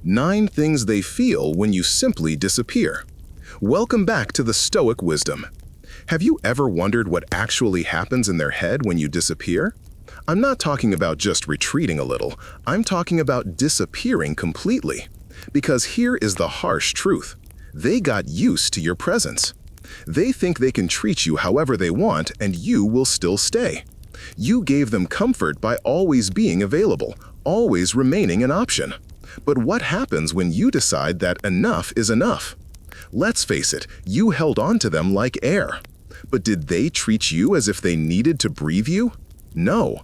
9 things they feel when you simply disappear. Welcome back to the Stoic Wisdom. Have you ever wondered what actually happens in their head when you disappear? I'm not talking about just retreating a little. I'm talking about disappearing completely. Because here is the harsh truth. They got used to your presence. They think they can treat you however they want and you will still stay. You gave them comfort by always being available, always remaining an option. But what happens when you decide that enough is enough? Let's face it, you held on to them like air. But did they treat you as if they needed to breathe you? No.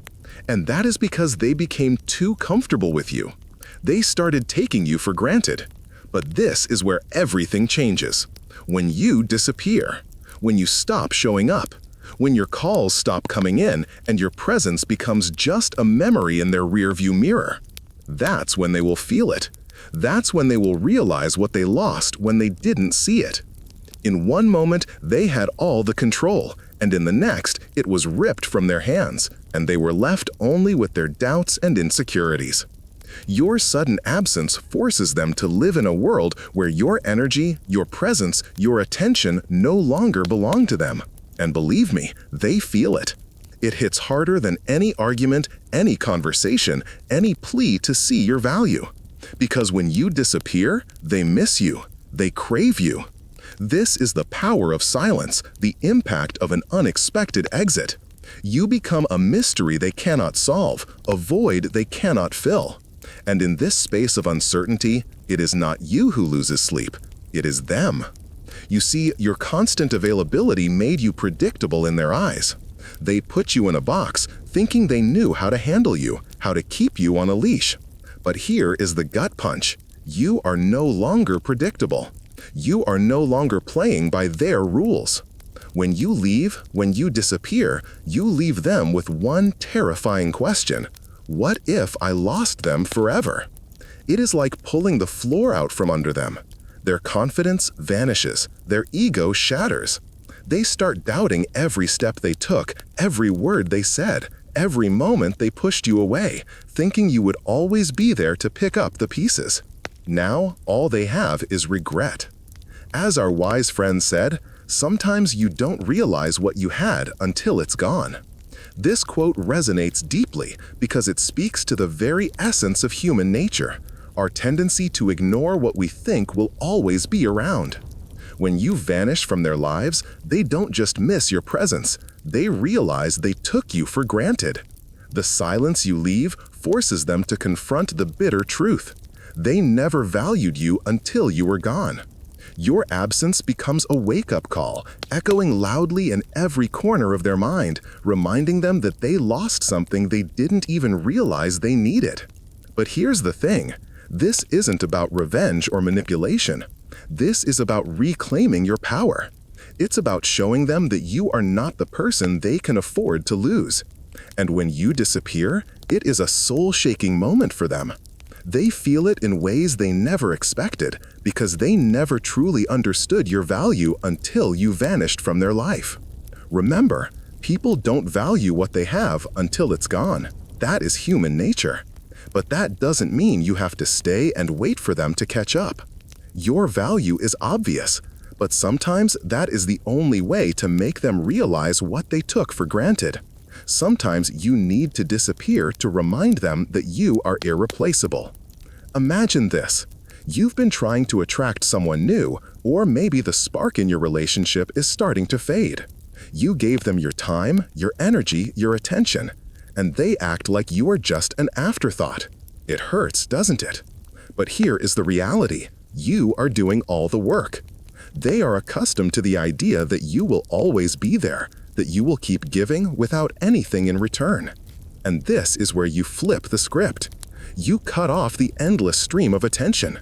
And that is because they became too comfortable with you. They started taking you for granted. But this is where everything changes. When you disappear. When you stop showing up. When your calls stop coming in and your presence becomes just a memory in their rearview mirror. That's when they will feel it. That's when they will realize what they lost when they didn't see it. In one moment, they had all the control, and in the next, it was ripped from their hands, and they were left only with their doubts and insecurities. Your sudden absence forces them to live in a world where your energy, your presence, your attention no longer belong to them. And believe me, they feel it. It hits harder than any argument, any conversation, any plea to see your value. Because when you disappear, they miss you. They crave you. This is the power of silence, the impact of an unexpected exit. You become a mystery they cannot solve, a void they cannot fill. And in this space of uncertainty, it is not you who loses sleep. It is them. You see, your constant availability made you predictable in their eyes. They put you in a box, thinking they knew how to handle you, how to keep you on a leash. But here is the gut punch. You are no longer predictable. You are no longer playing by their rules. When you leave, when you disappear, you leave them with one terrifying question. What if I lost them forever? It is like pulling the floor out from under them. Their confidence vanishes. Their ego shatters. They start doubting every step they took, every word they said, every moment they pushed you away, thinking you would always be there to pick up the pieces. Now, all they have is regret. As our wise friend said, sometimes you don't realize what you had until it's gone. This quote resonates deeply because it speaks to the very essence of human nature, our tendency to ignore what we think will always be around. When you vanish from their lives, they don't just miss your presence, they realize they took you for granted. The silence you leave forces them to confront the bitter truth. They never valued you until you were gone. Your absence becomes a wake-up call, echoing loudly in every corner of their mind, reminding them that they lost something they didn't even realize they needed. But here's the thing, this isn't about revenge or manipulation. This is about reclaiming your power. It's about showing them that you are not the person they can afford to lose. And when you disappear, it is a soul-shaking moment for them. They feel it in ways they never expected because they never truly understood your value until you vanished from their life. Remember, people don't value what they have until it's gone. That is human nature. But that doesn't mean you have to stay and wait for them to catch up. Your value is obvious, but sometimes that is the only way to make them realize what they took for granted. Sometimes you need to disappear to remind them that you are irreplaceable. Imagine this. You've been trying to attract someone new, or maybe the spark in your relationship is starting to fade. You gave them your time, your energy, your attention, and they act like you are just an afterthought. It hurts, doesn't it? But here is the reality. You are doing all the work. They are accustomed to the idea that you will always be there, that you will keep giving without anything in return. And this is where you flip the script. You cut off the endless stream of attention.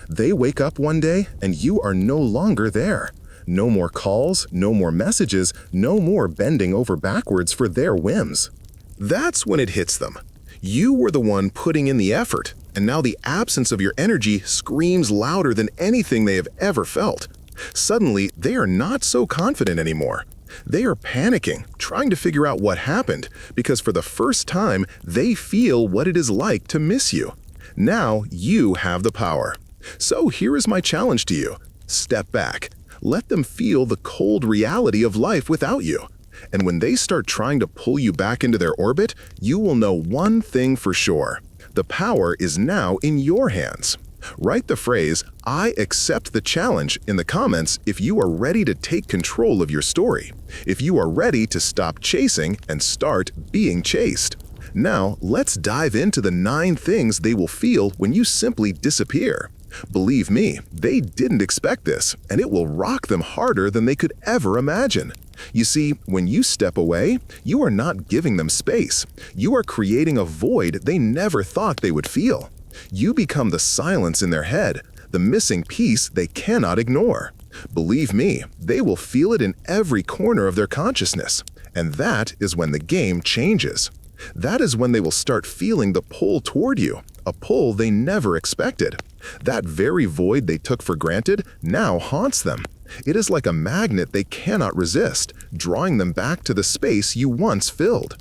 They wake up one day and you are no longer there. No more calls, no more messages, no more bending over backwards for their whims. That's when it hits them. You were the one putting in the effort, and now the absence of your energy screams louder than anything they have ever felt. Suddenly, they are not so confident anymore. They are panicking, trying to figure out what happened, because for the first time, they feel what it is like to miss you. Now you have the power. So here is my challenge to you. Step back. Let them feel the cold reality of life without you. And when they start trying to pull you back into their orbit, you will know one thing for sure. The power is now in your hands. Write the phrase, "I accept the challenge" in the comments if you are ready to take control of your story. If you are ready to stop chasing and start being chased. Now, let's dive into the 9 things they will feel when you simply disappear. Believe me, they didn't expect this, and it will rock them harder than they could ever imagine. You see, when you step away, you are not giving them space. You are creating a void they never thought they would feel. You become the silence in their head, the missing piece they cannot ignore. Believe me, they will feel it in every corner of their consciousness. And that is when the game changes. That is when they will start feeling the pull toward you, a pull they never expected. That very void they took for granted now haunts them. It is like a magnet they cannot resist, drawing them back to the space you once filled.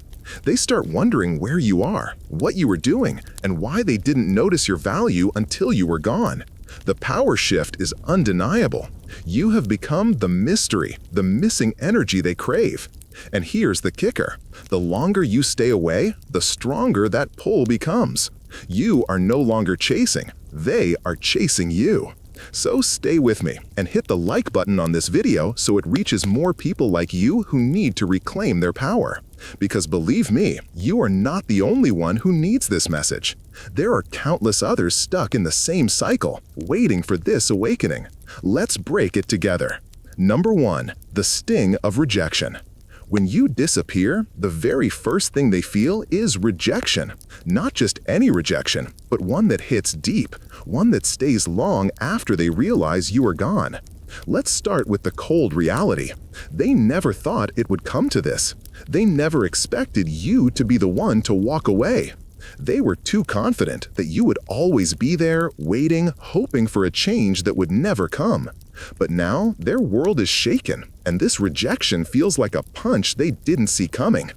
They start wondering where you are, what you were doing, and why they didn't notice your value until you were gone. The power shift is undeniable. You have become the mystery, the missing energy they crave. And here's the kicker. The longer you stay away, the stronger that pull becomes. You are no longer chasing. They are chasing you. So stay with me and hit the like button on this video so it reaches more people like you who need to reclaim their power. Because believe me, you are not the only one who needs this message. There are countless others stuck in the same cycle, waiting for this awakening. Let's break it together. Number 1, the sting of rejection. When you disappear, the very first thing they feel is rejection. Not just any rejection, but one that hits deep, one that stays long after they realize you are gone. Let's start with the cold reality. They never thought it would come to this. They never expected you to be the one to walk away. They were too confident that you would always be there, waiting, hoping for a change that would never come. But now, their world is shaken, and this rejection feels like a punch they didn't see coming.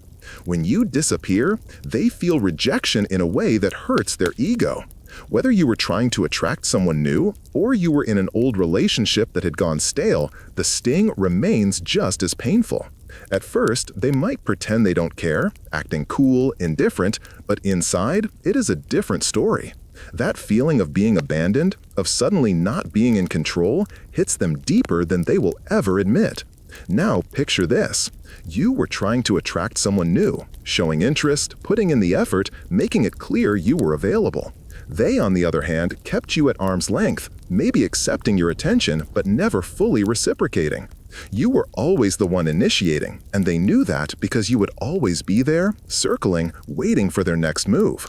When you disappear, they feel rejection in a way that hurts their ego. Whether you were trying to attract someone new, or you were in an old relationship that had gone stale, the sting remains just as painful. At first, they might pretend they don't care, acting cool, indifferent, but inside, it is a different story. That feeling of being abandoned, of suddenly not being in control, hits them deeper than they will ever admit. Now picture this. You were trying to attract someone new, showing interest, putting in the effort, making it clear you were available. They, on the other hand, kept you at arm's length, maybe accepting your attention, but never fully reciprocating. You were always the one initiating, and they knew that because you would always be there, circling, waiting for their next move.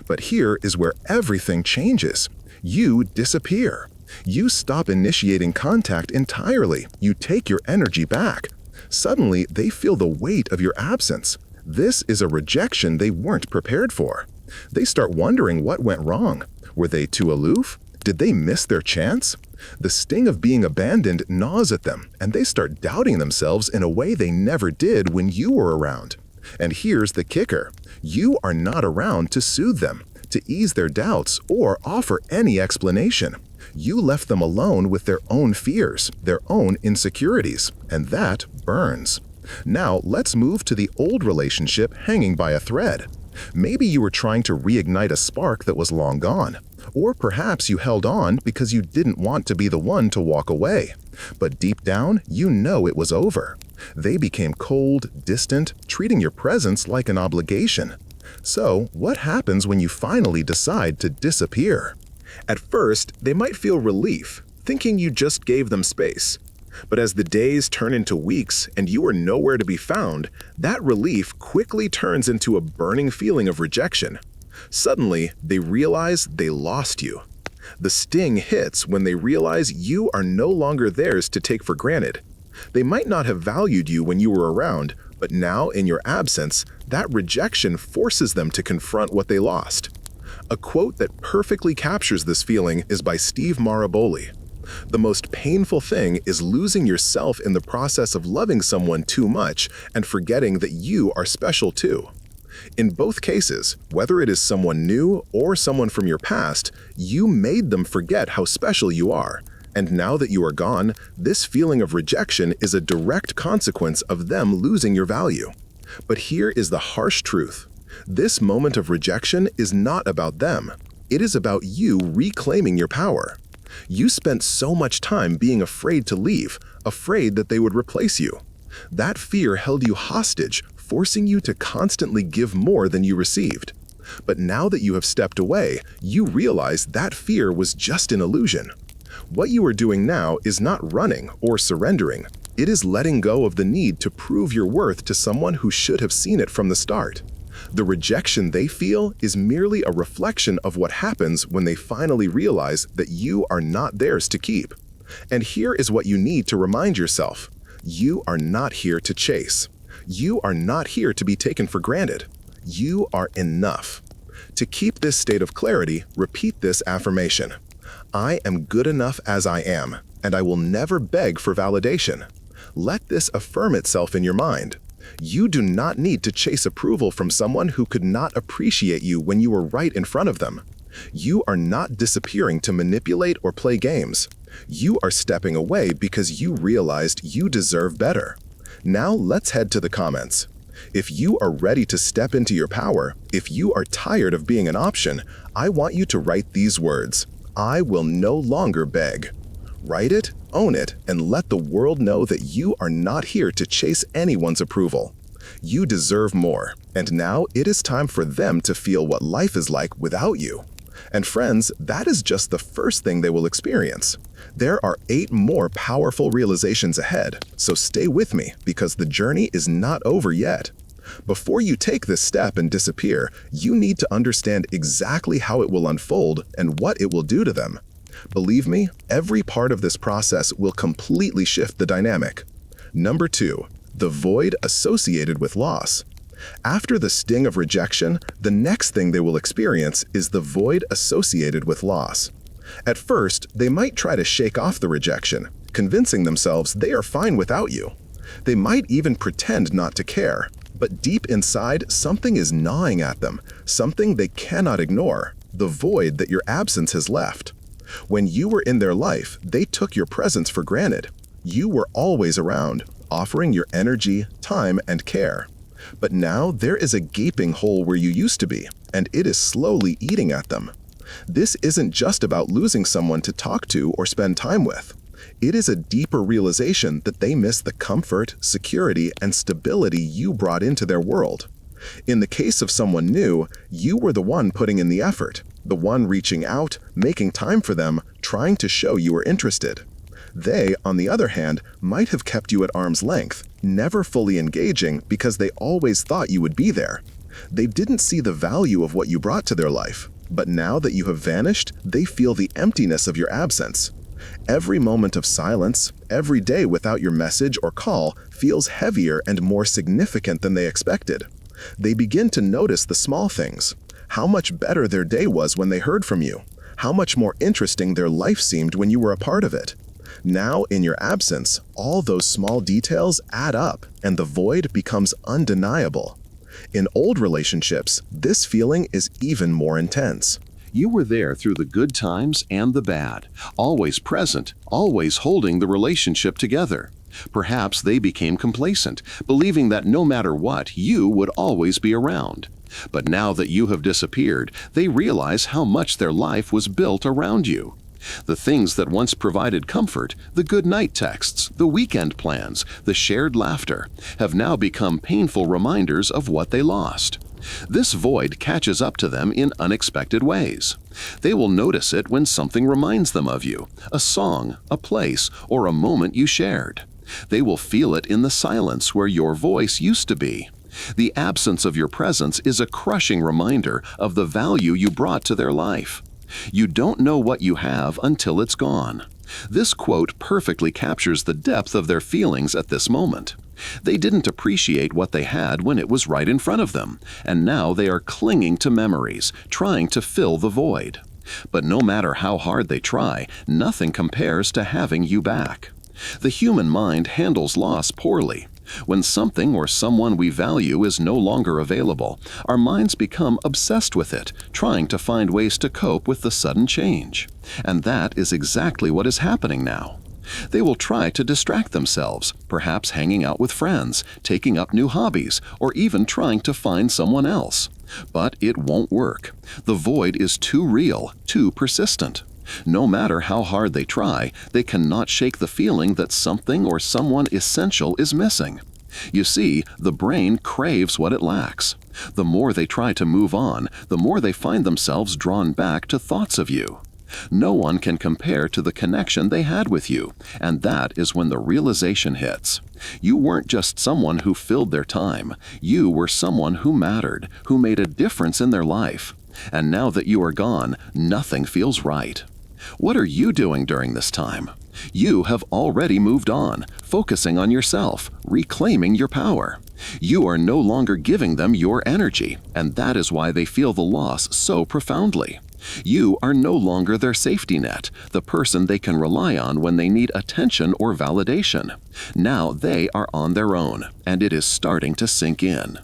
But here is where everything changes. You disappear. You stop initiating contact entirely. You take your energy back. Suddenly, they feel the weight of your absence. This is a rejection they weren't prepared for. They start wondering what went wrong. Were they too aloof? Did they miss their chance? The sting of being abandoned gnaws at them, and they start doubting themselves in a way they never did when you were around. And here's the kicker. You are not around to soothe them, to ease their doubts, or offer any explanation. You left them alone with their own fears, their own insecurities, and that burns. Now let's move to the old relationship hanging by a thread. Maybe you were trying to reignite a spark that was long gone. Or perhaps you held on because you didn't want to be the one to walk away. But deep down, you know it was over. They became cold, distant, treating your presence like an obligation. So, what happens when you finally decide to disappear? At first, they might feel relief, thinking you just gave them space. But as the days turn into weeks and you are nowhere to be found, that relief quickly turns into a burning feeling of rejection. Suddenly, they realize they lost you. The sting hits when they realize you are no longer theirs to take for granted. They might not have valued you when you were around, but now, in your absence, that rejection forces them to confront what they lost. A quote that perfectly captures this feeling is by Steve Maraboli. The most painful thing is losing yourself in the process of loving someone too much and forgetting that you are special too. In both cases, whether it is someone new or someone from your past, you made them forget how special you are. And now that you are gone, this feeling of rejection is a direct consequence of them losing your value. But here is the harsh truth. This moment of rejection is not about them. It is about you reclaiming your power. You spent so much time being afraid to leave, afraid that they would replace you. That fear held you hostage, forcing you to constantly give more than you received. But now that you have stepped away, you realize that fear was just an illusion. What you are doing now is not running or surrendering. It is letting go of the need to prove your worth to someone who should have seen it from the start. The rejection they feel is merely a reflection of what happens when they finally realize that you are not theirs to keep. And here is what you need to remind yourself. You are not here to chase. You are not here to be taken for granted. You are enough. To keep this state of clarity, repeat this affirmation. I am good enough as I am, and I will never beg for validation. Let this affirm itself in your mind. You do not need to chase approval from someone who could not appreciate you when you were right in front of them. You are not disappearing to manipulate or play games. You are stepping away because you realized you deserve better. Now let's head to the comments. If you are ready to step into your power, if you are tired of being an option, I want you to write these words. I will no longer beg. Write it, own it, and let the world know that you are not here to chase anyone's approval. You deserve more, and now it is time for them to feel what life is like without you. And friends, that is just the first thing they will experience. There are 8 more powerful realizations ahead, so stay with me because the journey is not over yet. Before you take this step and disappear, you need to understand exactly how it will unfold and what it will do to them. Believe me, every part of this process will completely shift the dynamic. Number 2, the void associated with loss. After the sting of rejection, the next thing they will experience is the void associated with loss. At first, they might try to shake off the rejection, convincing themselves they are fine without you. They might even pretend not to care, but deep inside, something is gnawing at them, something they cannot ignore, the void that your absence has left. When you were in their life, they took your presence for granted. You were always around, offering your energy, time, and care. But now there is a gaping hole where you used to be, and it is slowly eating at them. This isn't just about losing someone to talk to or spend time with. It is a deeper realization that they miss the comfort, security, and stability you brought into their world. In the case of someone new, you were the one putting in the effort, the one reaching out, making time for them, trying to show you were interested. They, on the other hand, might have kept you at arm's length, never fully engaging because they always thought you would be there. They didn't see the value of what you brought to their life, but now that you have vanished, they feel the emptiness of your absence. Every moment of silence, every day without your message or call feels heavier and more significant than they expected. They begin to notice the small things, how much better their day was when they heard from you, how much more interesting their life seemed when you were a part of it. Now, in your absence, all those small details add up, and the void becomes undeniable. In old relationships, this feeling is even more intense. You were there through the good times and the bad, always present, always holding the relationship together. Perhaps they became complacent, believing that no matter what, you would always be around. But now that you have disappeared, they realize how much their life was built around you. The things that once provided comfort, the good night texts, the weekend plans, the shared laughter, have now become painful reminders of what they lost. This void catches up to them in unexpected ways. They will notice it when something reminds them of you, a song, a place, or a moment you shared. They will feel it in the silence where your voice used to be. The absence of your presence is a crushing reminder of the value you brought to their life. You don't know what you have until it's gone. This quote perfectly captures the depth of their feelings at this moment. They didn't appreciate what they had when it was right in front of them, and now they are clinging to memories, trying to fill the void. But no matter how hard they try, nothing compares to having you back. The human mind handles loss poorly. When something or someone we value is no longer available, our minds become obsessed with it, trying to find ways to cope with the sudden change. And that is exactly what is happening now. They will try to distract themselves, perhaps hanging out with friends, taking up new hobbies, or even trying to find someone else. But it won't work. The void is too real, too persistent. No matter how hard they try, they cannot shake the feeling that something or someone essential is missing. You see, the brain craves what it lacks. The more they try to move on, the more they find themselves drawn back to thoughts of you. No one can compare to the connection they had with you, and that is when the realization hits. You weren't just someone who filled their time. You were someone who mattered, who made a difference in their life. And now that you are gone, nothing feels right. What are you doing during this time? You have already moved on, focusing on yourself, reclaiming your power. You are no longer giving them your energy, and that is why they feel the loss so profoundly. You are no longer their safety net, the person they can rely on when they need attention or validation. Now they are on their own, and it is starting to sink in.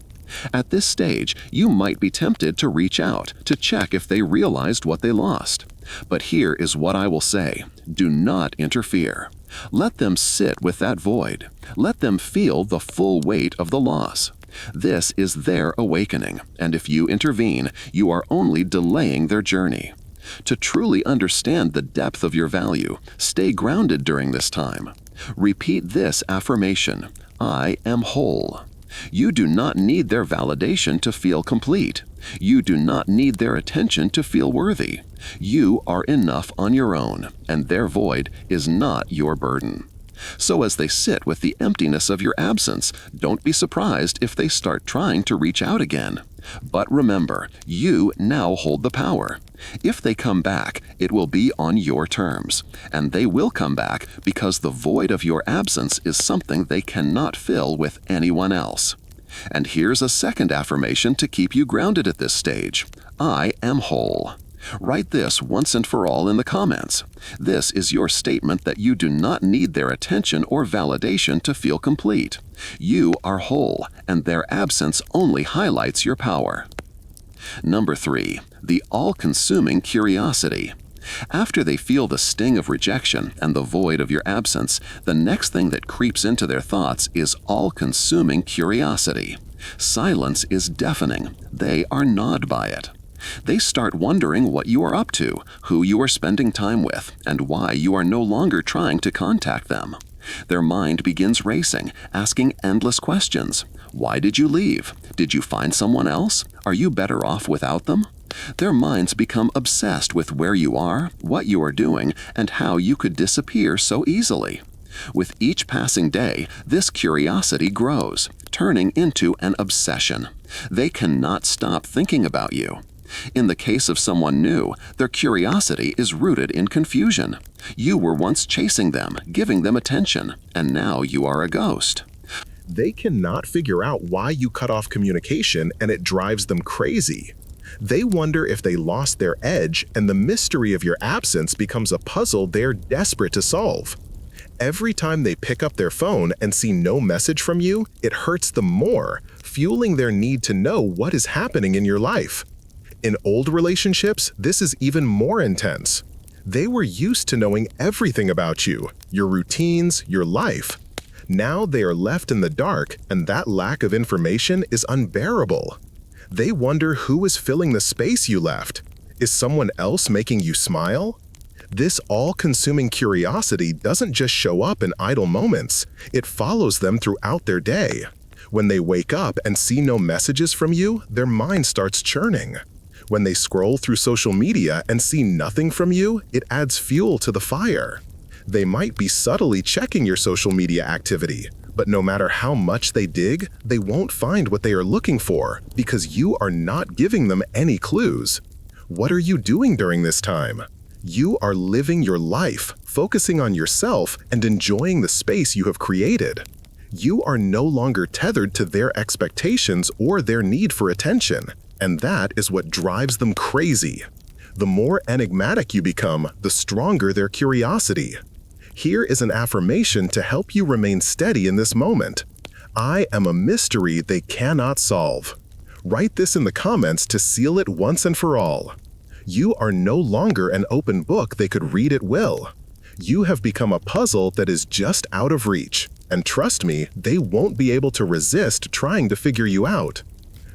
At this stage, you might be tempted to reach out to check if they realized what they lost. But here is what I will say: do not interfere. Let them sit with that void. Let them feel the full weight of the loss. This is their awakening, and if you intervene, you are only delaying their journey. To truly understand the depth of your value, stay grounded during this time. Repeat this affirmation: I am whole. You do not need their validation to feel complete. You do not need their attention to feel worthy. You are enough on your own, and their void is not your burden. So as they sit with the emptiness of your absence, don't be surprised if they start trying to reach out again. But remember, you now hold the power. If they come back, it will be on your terms. And they will come back because the void of your absence is something they cannot fill with anyone else. And here's a second affirmation to keep you grounded at this stage: I am whole. Write this once and for all in the comments. This is your statement that you do not need their attention or validation to feel complete. You are whole, and their absence only highlights your power. Number 3, the all-consuming curiosity. After they feel the sting of rejection and the void of your absence, the next thing that creeps into their thoughts is all-consuming curiosity. Silence is deafening. They are gnawed by it. They start wondering what you are up to, who you are spending time with, and why you are no longer trying to contact them. Their mind begins racing, asking endless questions. Why did you leave? Did you find someone else? Are you better off without them? Their minds become obsessed with where you are, what you are doing, and how you could disappear so easily. With each passing day, this curiosity grows, turning into an obsession. They cannot stop thinking about you. In the case of someone new, their curiosity is rooted in confusion. You were once chasing them, giving them attention, and now you are a ghost. They cannot figure out why you cut off communication, and it drives them crazy. They wonder if they lost their edge, and the mystery of your absence becomes a puzzle they're desperate to solve. Every time they pick up their phone and see no message from you, it hurts them more, fueling their need to know what is happening in your life. In old relationships, this is even more intense. They were used to knowing everything about you, your routines, your life. Now they are left in the dark, and that lack of information is unbearable. They wonder who is filling the space you left. Is someone else making you smile? This all-consuming curiosity doesn't just show up in idle moments. It follows them throughout their day. When they wake up and see no messages from you, their mind starts churning. When they scroll through social media and see nothing from you, it adds fuel to the fire. They might be subtly checking your social media activity, but no matter how much they dig, they won't find what they are looking for because you are not giving them any clues. What are you doing during this time? You are living your life, focusing on yourself and enjoying the space you have created. You are no longer tethered to their expectations or their need for attention. And that is what drives them crazy. The more enigmatic you become, the stronger their curiosity. Here is an affirmation to help you remain steady in this moment. I am a mystery they cannot solve. Write this in the comments to seal it once and for all. You are no longer an open book they could read at will. You have become a puzzle that is just out of reach, and trust me, they won't be able to resist trying to figure you out.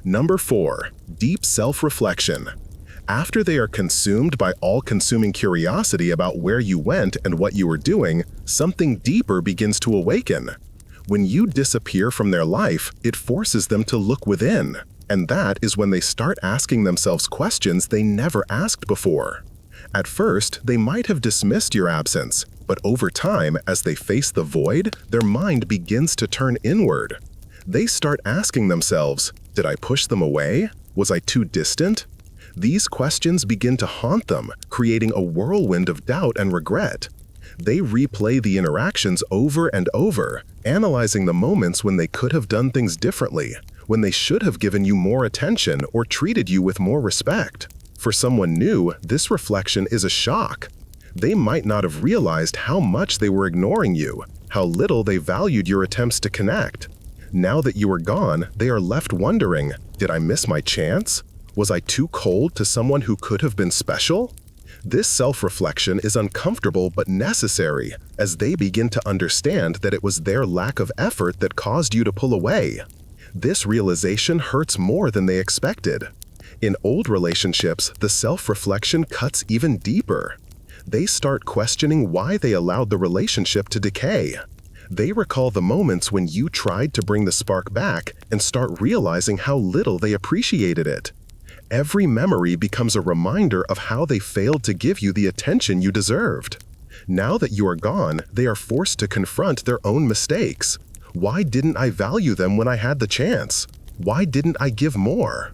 Number 4. Deep self-reflection. After they are consumed by all-consuming curiosity about where you went and what you were doing, something deeper begins to awaken. When you disappear from their life, it forces them to look within, and that is when they start asking themselves questions they never asked before. At first, they might have dismissed your absence, but over time, as they face the void, their mind begins to turn inward. They start asking themselves, did I push them away? Was I too distant? These questions begin to haunt them, creating a whirlwind of doubt and regret. They replay the interactions over and over, analyzing the moments when they could have done things differently, when they should have given you more attention or treated you with more respect. For someone new, this reflection is a shock. They might not have realized how much they were ignoring you, how little they valued your attempts to connect. Now that you are gone, they are left wondering, did I miss my chance? Was I too cold to someone who could have been special? This self-reflection is uncomfortable but necessary, as they begin to understand that it was their lack of effort that caused you to pull away. This realization hurts more than they expected. In old relationships, the self-reflection cuts even deeper. They start questioning why they allowed the relationship to decay. They recall the moments when you tried to bring the spark back and start realizing how little they appreciated it. Every memory becomes a reminder of how they failed to give you the attention you deserved. Now that you are gone, they are forced to confront their own mistakes. Why didn't I value them when I had the chance? Why didn't I give more?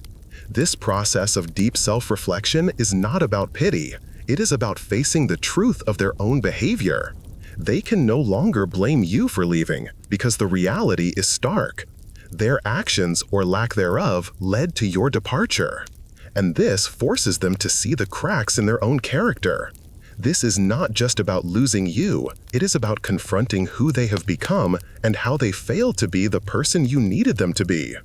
This process of deep self-reflection is not about pity. It is about facing the truth of their own behavior. They can no longer blame you for leaving because the reality is stark. Their actions or lack thereof led to your departure. And this forces them to see the cracks in their own character. This is not just about losing you, it is about confronting who they have become and how they failed to be the person you needed them to be.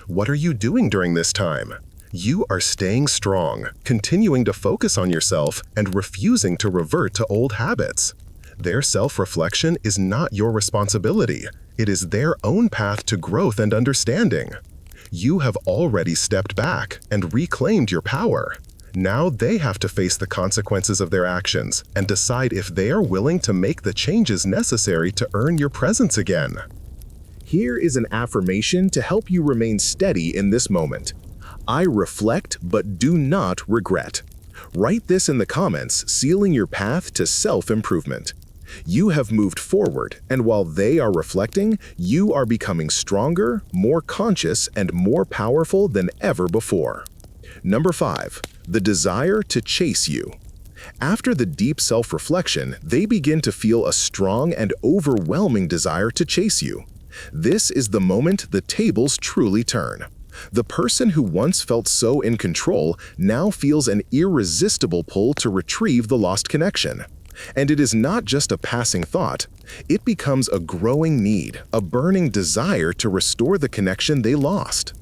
What are you doing during this time? You are staying strong, continuing to focus on yourself and refusing to revert to old habits. Their self-reflection is not your responsibility. It is their own path to growth and understanding. You have already stepped back and reclaimed your power. Now they have to face the consequences of their actions and decide if they are willing to make the changes necessary to earn your presence again. Here is an affirmation to help you remain steady in this moment. I reflect but do not regret. Write this in the comments, sealing your path to self-improvement. You have moved forward, and while they are reflecting, you are becoming stronger, more conscious, and more powerful than ever before. Number 5. The desire to chase you. After the deep self-reflection, they begin to feel a strong and overwhelming desire to chase you. This is the moment the tables truly turn. The person who once felt so in control now feels an irresistible pull to retrieve the lost connection. And it is not just a passing thought. It becomes a growing need, a burning desire to restore the connection they lost.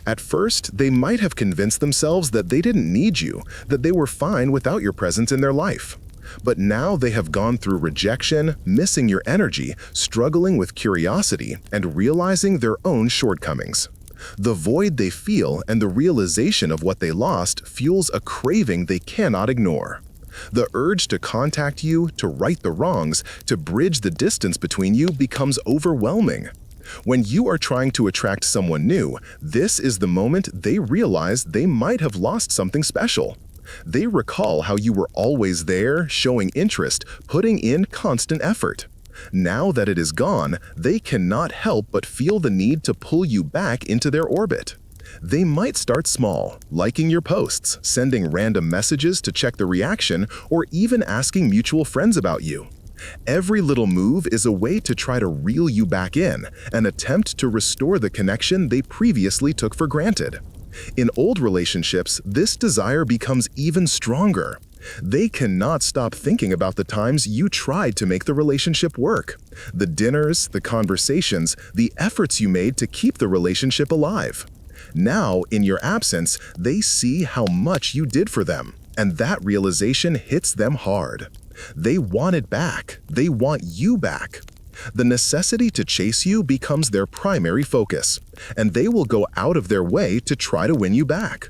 At first, they might have convinced themselves that they didn't need you, that they were fine without your presence in their life. But now they have gone through rejection, missing your energy, struggling with curiosity, and realizing their own shortcomings. The void they feel and the realization of what they lost fuels a craving they cannot ignore. The urge to contact you, to right the wrongs, to bridge the distance between you becomes overwhelming. When you are trying to attract someone new, this is the moment they realize they might have lost something special. They recall how you were always there, showing interest, putting in constant effort. Now that it is gone, they cannot help but feel the need to pull you back into their orbit. They might start small, liking your posts, sending random messages to check the reaction, or even asking mutual friends about you. Every little move is a way to try to reel you back in, an attempt to restore the connection they previously took for granted. In old relationships, this desire becomes even stronger. They cannot stop thinking about the times you tried to make the relationship work. The dinners, the conversations, the efforts you made to keep the relationship alive. Now, in your absence, they see how much you did for them, and that realization hits them hard. They want it back. They want you back. The necessity to chase you becomes their primary focus, and they will go out of their way to try to win you back.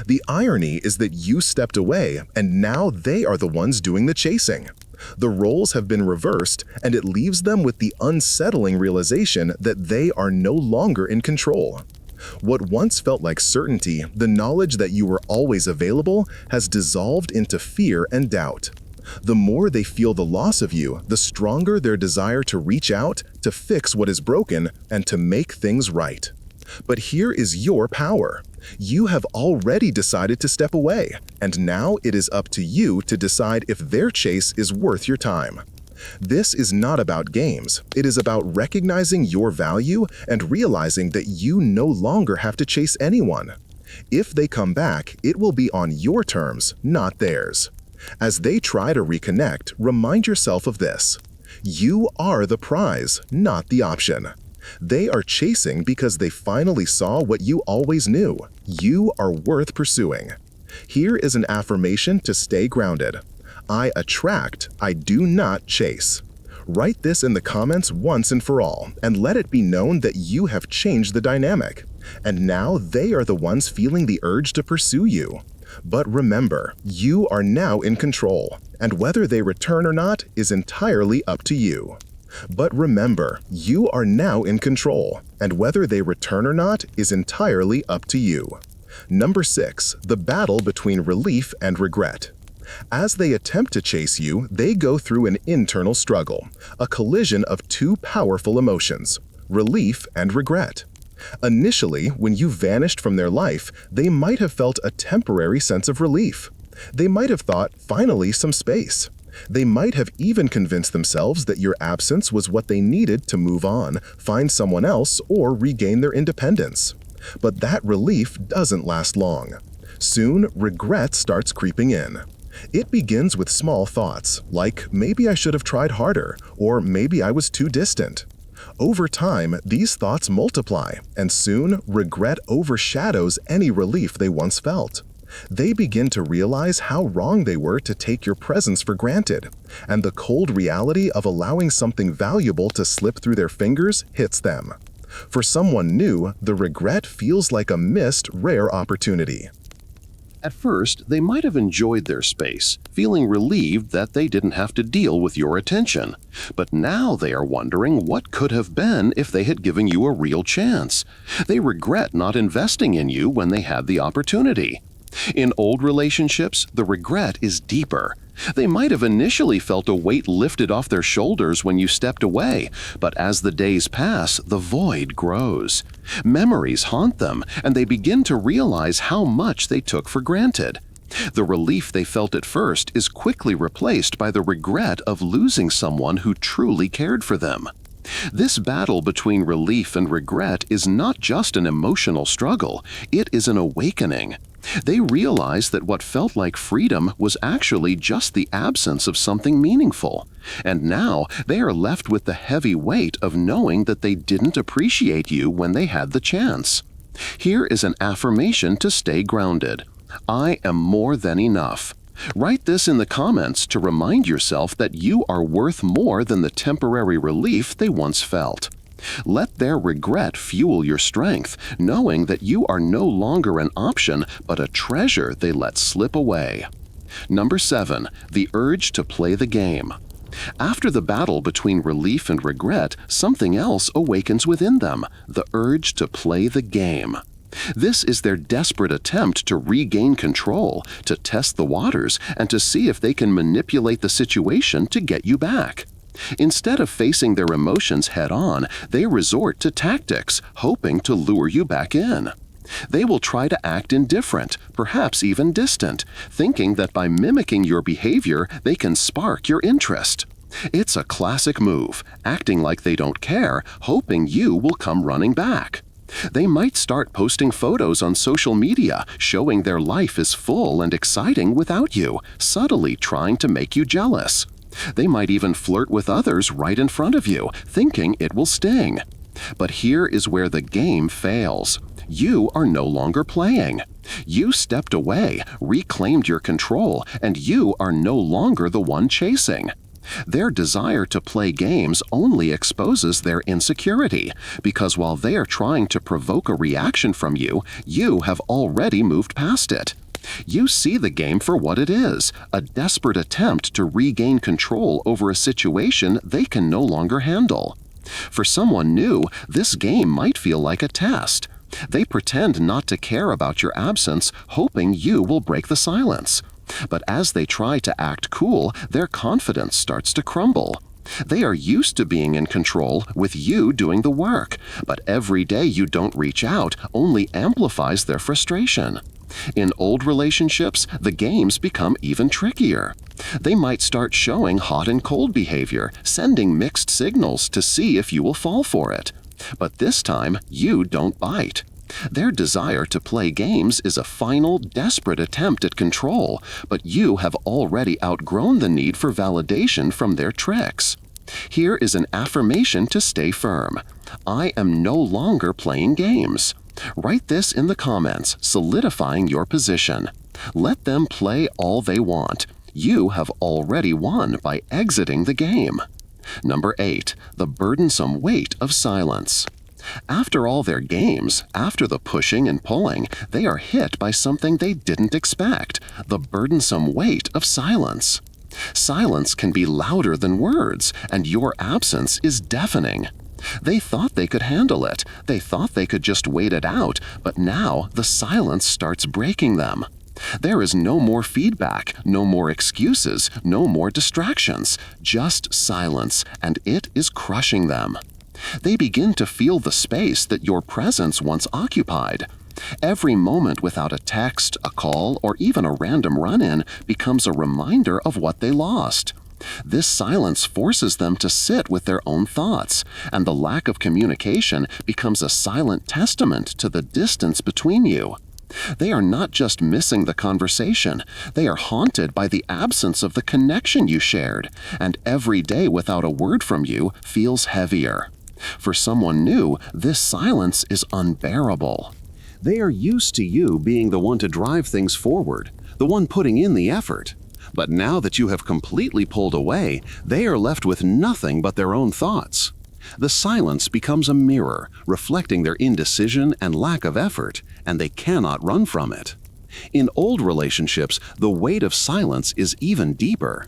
The irony is that you stepped away, and now they are the ones doing the chasing. The roles have been reversed, and it leaves them with the unsettling realization that they are no longer in control. What once felt like certainty, the knowledge that you were always available, has dissolved into fear and doubt. The more they feel the loss of you, the stronger their desire to reach out, to fix what is broken, and to make things right. But here is your power. You have already decided to step away, and now it is up to you to decide if their chase is worth your time. This is not about games. It is about recognizing your value and realizing that you no longer have to chase anyone. If they come back, it will be on your terms, not theirs. As they try to reconnect, remind yourself of this. You are the prize, not the option. They are chasing because they finally saw what you always knew. You are worth pursuing. Here is an affirmation to stay grounded. I attract, I do not chase. Write this in the comments once and for all, and let it be known that you have changed the dynamic. And now they are the ones feeling the urge to pursue you. But remember, you are now in control, and whether they return or not is entirely up to you. But remember, you are now in control, and whether they return or not is entirely up to you. Number 6, the battle between relief and regret. As they attempt to chase you, they go through an internal struggle, a collision of two powerful emotions, relief and regret. Initially, when you vanished from their life, they might have felt a temporary sense of relief. They might have thought, finally, some space. They might have even convinced themselves that your absence was what they needed to move on, find someone else, or regain their independence. But that relief doesn't last long. Soon, regret starts creeping in. It begins with small thoughts, like maybe I should have tried harder, or maybe I was too distant. Over time, these thoughts multiply, and soon, regret overshadows any relief they once felt. They begin to realize how wrong they were to take your presence for granted, and the cold reality of allowing something valuable to slip through their fingers hits them. For someone new, the regret feels like a missed, rare opportunity. At first, they might have enjoyed their space, feeling relieved that they didn't have to deal with your attention. But now they are wondering what could have been if they had given you a real chance. They regret not investing in you when they had the opportunity. In old relationships, the regret is deeper. They might have initially felt a weight lifted off their shoulders when you stepped away, but as the days pass, the void grows. Memories haunt them, and they begin to realize how much they took for granted. The relief they felt at first is quickly replaced by the regret of losing someone who truly cared for them. This battle between relief and regret is not just an emotional struggle, it is an awakening. They realize that what felt like freedom was actually just the absence of something meaningful. And now they are left with the heavy weight of knowing that they didn't appreciate you when they had the chance. Here is an affirmation to stay grounded. I am more than enough. Write this in the comments to remind yourself that you are worth more than the temporary relief they once felt. Let their regret fuel your strength, knowing that you are no longer an option, but a treasure they let slip away. Number 7, the urge to play the game. After the battle between relief and regret, something else awakens within them, the urge to play the game. This is their desperate attempt to regain control, to test the waters, and to see if they can manipulate the situation to get you back. Instead of facing their emotions head-on, they resort to tactics, hoping to lure you back in. They will try to act indifferent, perhaps even distant, thinking that by mimicking your behavior, they can spark your interest. It's a classic move, acting like they don't care, hoping you will come running back. They might start posting photos on social media showing their life is full and exciting without you, subtly trying to make you jealous. They might even flirt with others right in front of you, thinking it will sting. But here is where the game fails. You are no longer playing. You stepped away, reclaimed your control, and you are no longer the one chasing. Their desire to play games only exposes their insecurity, because while they are trying to provoke a reaction from you, you have already moved past it. You see the game for what it is, a desperate attempt to regain control over a situation they can no longer handle. For someone new, this game might feel like a test. They pretend not to care about your absence, hoping you will break the silence. But as they try to act cool, their confidence starts to crumble. They are used to being in control, with you doing the work, but every day you don't reach out only amplifies their frustration. In old relationships, the games become even trickier. They might start showing hot and cold behavior, sending mixed signals to see if you will fall for it. But this time, you don't bite. Their desire to play games is a final, desperate attempt at control, but you have already outgrown the need for validation from their tricks. Here is an affirmation to stay firm. I am no longer playing games. Write this in the comments, solidifying your position. Let them play all they want. You have already won by exiting the game. Number 8. The burdensome weight of silence. After all their games, after the pushing and pulling, they are hit by something they didn't expect, the burdensome weight of silence. Silence can be louder than words, and your absence is deafening. They thought they could handle it. They thought they could just wait it out, but now the silence starts breaking them. There is no more feedback, no more excuses, no more distractions, just silence, and it is crushing them. They begin to feel the space that your presence once occupied. Every moment without a text, a call, or even a random run-in becomes a reminder of what they lost. This silence forces them to sit with their own thoughts, and the lack of communication becomes a silent testament to the distance between you. They are not just missing the conversation, they are haunted by the absence of the connection you shared, and every day without a word from you feels heavier. For someone new, this silence is unbearable. They are used to you being the one to drive things forward, the one putting in the effort. But now that you have completely pulled away, they are left with nothing but their own thoughts. The silence becomes a mirror, reflecting their indecision and lack of effort, and they cannot run from it. In old relationships, the weight of silence is even deeper.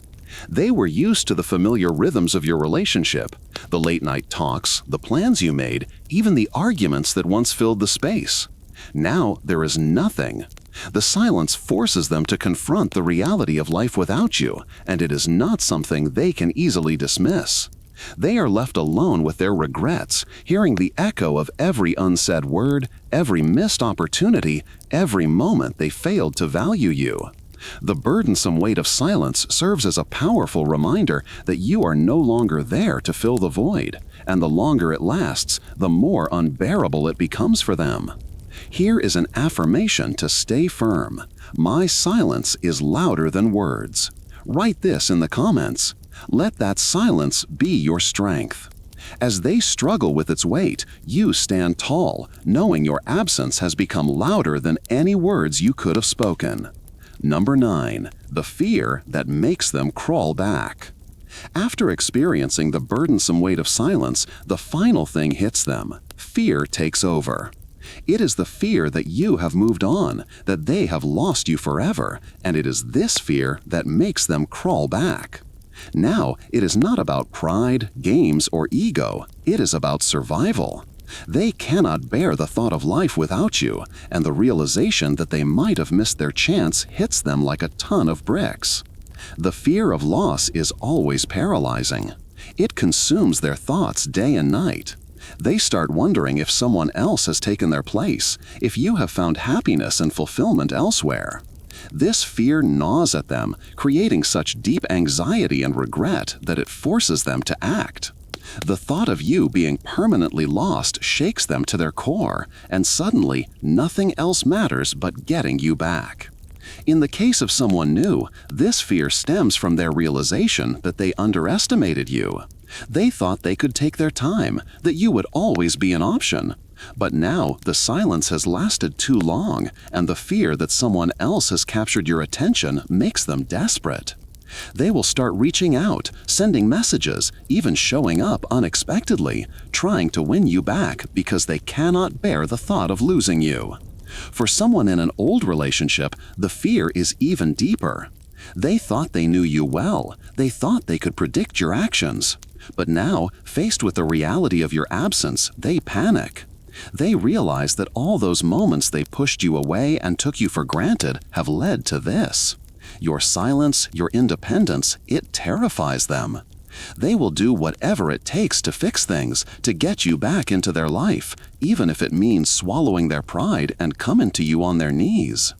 They were used to the familiar rhythms of your relationship, the late-night talks, the plans you made, even the arguments that once filled the space. Now there is nothing. The silence forces them to confront the reality of life without you, and it is not something they can easily dismiss. They are left alone with their regrets, hearing the echo of every unsaid word, every missed opportunity, every moment they failed to value you. The burdensome weight of silence serves as a powerful reminder that you are no longer there to fill the void, and the longer it lasts, the more unbearable it becomes for them. Here is an affirmation to stay firm. My silence is louder than words. Write this in the comments. Let that silence be your strength. As they struggle with its weight, you stand tall, knowing your absence has become louder than any words you could have spoken. Number 9. The fear that makes them crawl back. After experiencing the burdensome weight of silence, the final thing hits them. Fear takes over. It is the fear that you have moved on, that they have lost you forever, and it is this fear that makes them crawl back. Now, it is not about pride, games, or ego. It is about survival. They cannot bear the thought of life without you, and the realization that they might have missed their chance hits them like a ton of bricks. The fear of loss is always paralyzing. It consumes their thoughts day and night. They start wondering if someone else has taken their place, if you have found happiness and fulfillment elsewhere. This fear gnaws at them, creating such deep anxiety and regret that it forces them to act. The thought of you being permanently lost shakes them to their core, and suddenly nothing else matters but getting you back. In the case of someone new, this fear stems from their realization that they underestimated you. They thought they could take their time, that you would always be an option. But now the silence has lasted too long, and the fear that someone else has captured your attention makes them desperate. They will start reaching out, sending messages, even showing up unexpectedly, trying to win you back because they cannot bear the thought of losing you. For someone in an old relationship, the fear is even deeper. They thought they knew you well. They thought they could predict your actions. But now, faced with the reality of your absence, they panic. They realize that all those moments they pushed you away and took you for granted have led to this. Your silence, your independence, it terrifies them. They will do whatever it takes to fix things, to get you back into their life, even if it means swallowing their pride and coming to you on their knees.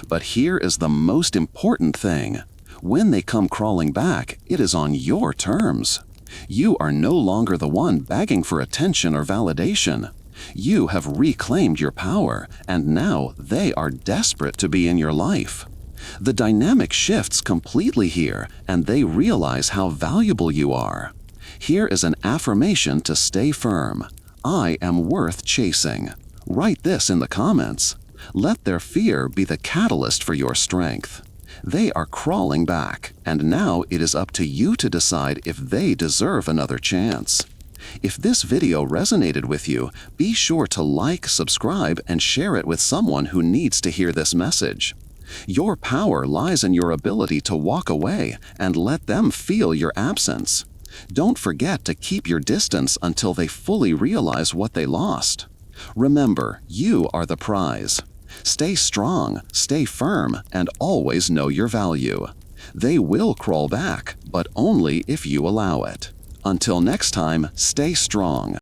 But here is the most important thing. When they come crawling back, it is on your terms. You are no longer the one begging for attention or validation. You have reclaimed your power, and now they are desperate to be in your life. The dynamic shifts completely here, and they realize how valuable you are. Here is an affirmation to stay firm. I am worth chasing. Write this in the comments. Let their fear be the catalyst for your strength. They are crawling back, and now it is up to you to decide if they deserve another chance. If this video resonated with you, be sure to like, subscribe, and share it with someone who needs to hear this message. Your power lies in your ability to walk away and let them feel your absence. Don't forget to keep your distance until they fully realize what they lost. Remember, you are the prize. Stay strong, stay firm, and always know your value. They will crawl back, but only if you allow it. Until next time, stay strong.